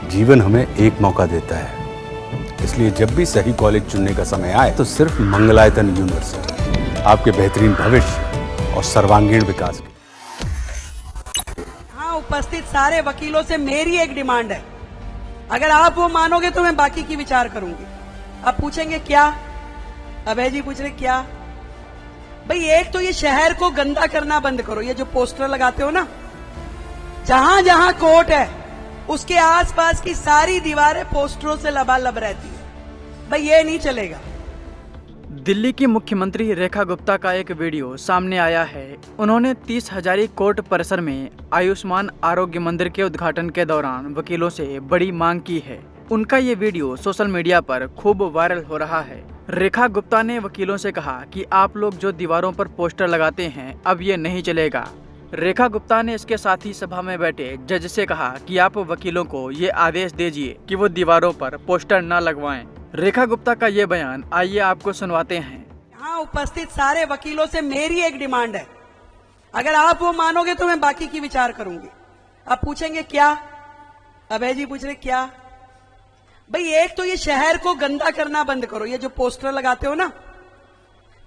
जीवन हमें एक मौका देता है, इसलिए जब भी सही कॉलेज चुनने का समय आए तो सिर्फ मंगलायतन यूनिवर्सिटी आपके बेहतरीन भविष्य और सर्वांगीण विकास के। हाँ, उपस्थित सारे वकीलों से मेरी एक डिमांड है, अगर आप वो मानोगे तो मैं बाकी की विचार करूंगी। अब पूछेंगे क्या? अभय जी पूछ रहे क्या? भाई एक तो ये शहर को गंदा करना बंद करो। ये जो पोस्टर लगाते हो ना, जहां जहां कोर्ट है उसके आसपास की सारी दीवारें पोस्टरों से लबालब रहती है। भाई ये नहीं चलेगा। दिल्ली की मुख्यमंत्री रेखा गुप्ता का एक वीडियो सामने आया है। उन्होंने 30 हजारी कोर्ट परिसर में आयुष्मान आरोग्य मंदिर के उद्घाटन के दौरान वकीलों से बड़ी मांग की है। उनका ये वीडियो सोशल मीडिया पर खूब वायरल हो रहा है। रेखा गुप्ता ने वकीलों से कहा कि आप लोग जो दीवारों पर पोस्टर लगाते हैं अब ये नहीं चलेगा। रेखा गुप्ता ने इसके साथ ही सभा में बैठे जज से कहा कि आप वकीलों को ये आदेश दीजिए कि वो दीवारों पर पोस्टर न लगवाएं। रेखा गुप्ता का ये बयान आइए आपको सुनवाते हैं। यहाँ उपस्थित सारे वकीलों से मेरी एक डिमांड है, अगर आप वो मानोगे तो मैं बाकी की विचार करूंगी। अब पूछेंगे क्या? अभय जी पूछ रहे क्या? भाई एक तो ये शहर को गंदा करना बंद करो। ये जो पोस्टर लगाते हो ना,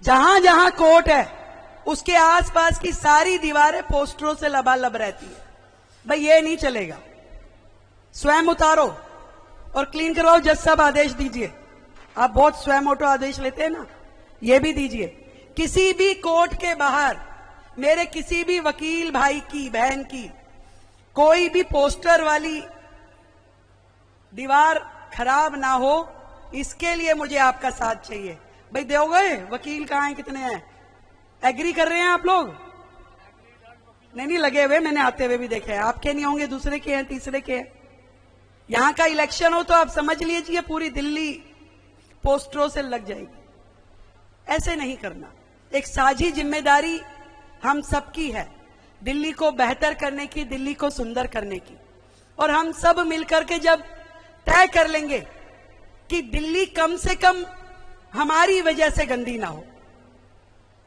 जहां जहां कोर्ट है उसके आसपास की सारी दीवारें पोस्टरों से लबालब रहती है। भाई ये नहीं चलेगा। स्वयं उतारो और क्लीन करवाओ। जज साहब आदेश दीजिए। आप बहुत स्वयं ऑटो आदेश लेते हैं ना, ये भी दीजिए। किसी भी कोर्ट के बाहर मेरे किसी भी वकील भाई की बहन की कोई भी पोस्टर वाली दीवार खराब ना हो, इसके लिए मुझे आपका साथ चाहिए। भाई दोगे? वकील कहाँ हैं, कितने हैं? एग्री कर रहे हैं आप लोग? नहीं लगे हुए, मैंने आते हुए भी देखे हैं। आपके नहीं होंगे, दूसरे के हैं, तीसरे के हैं। यहां का इलेक्शन हो तो आप समझ लीजिए पूरी दिल्ली पोस्टरों से लग जाएगी। ऐसे नहीं करना। एक साझी जिम्मेदारी हम सबकी है, दिल्ली को बेहतर करने की, दिल्ली को सुंदर करने की। और हम सब मिलकर के जब तय कर लेंगे कि दिल्ली कम से कम हमारी वजह से गंदी ना हो,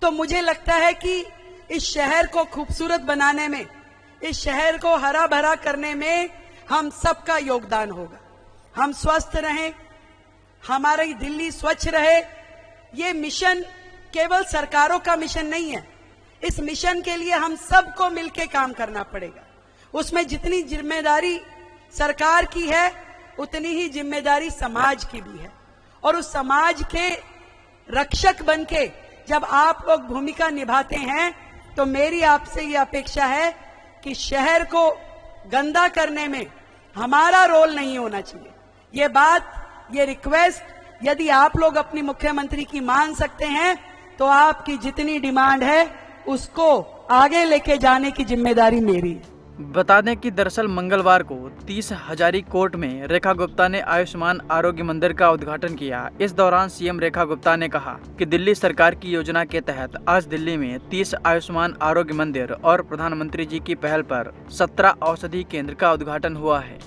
तो मुझे लगता है कि इस शहर को खूबसूरत बनाने में, इस शहर को हरा भरा करने में हम सबका योगदान होगा। हम स्वस्थ रहें, हमारी दिल्ली स्वच्छ रहे। ये मिशन केवल सरकारों का मिशन नहीं है। इस मिशन के लिए हम सबको मिलकर काम करना पड़ेगा। उसमें जितनी जिम्मेदारी सरकार की है उतनी ही जिम्मेदारी समाज की भी है। और उस समाज के रक्षक बनके जब आप लोग भूमिका निभाते हैं तो मेरी आपसे ये अपेक्षा है कि शहर को गंदा करने में हमारा रोल नहीं होना चाहिए। ये बात, ये रिक्वेस्ट यदि आप लोग अपनी मुख्यमंत्री की मान सकते हैं तो आपकी जितनी डिमांड है उसको आगे लेके जाने की जिम्मेदारी मेरी है। बता दें कि दरअसल मंगलवार को 30 हजारी कोर्ट में रेखा गुप्ता ने आयुष्मान आरोग्य मंदिर का उद्घाटन किया। इस दौरान सीएम रेखा गुप्ता ने कहा कि दिल्ली सरकार की योजना के तहत आज दिल्ली में 30 आयुष्मान आरोग्य मंदिर और प्रधानमंत्री जी की पहल पर 17 औषधि केंद्र का उद्घाटन हुआ है।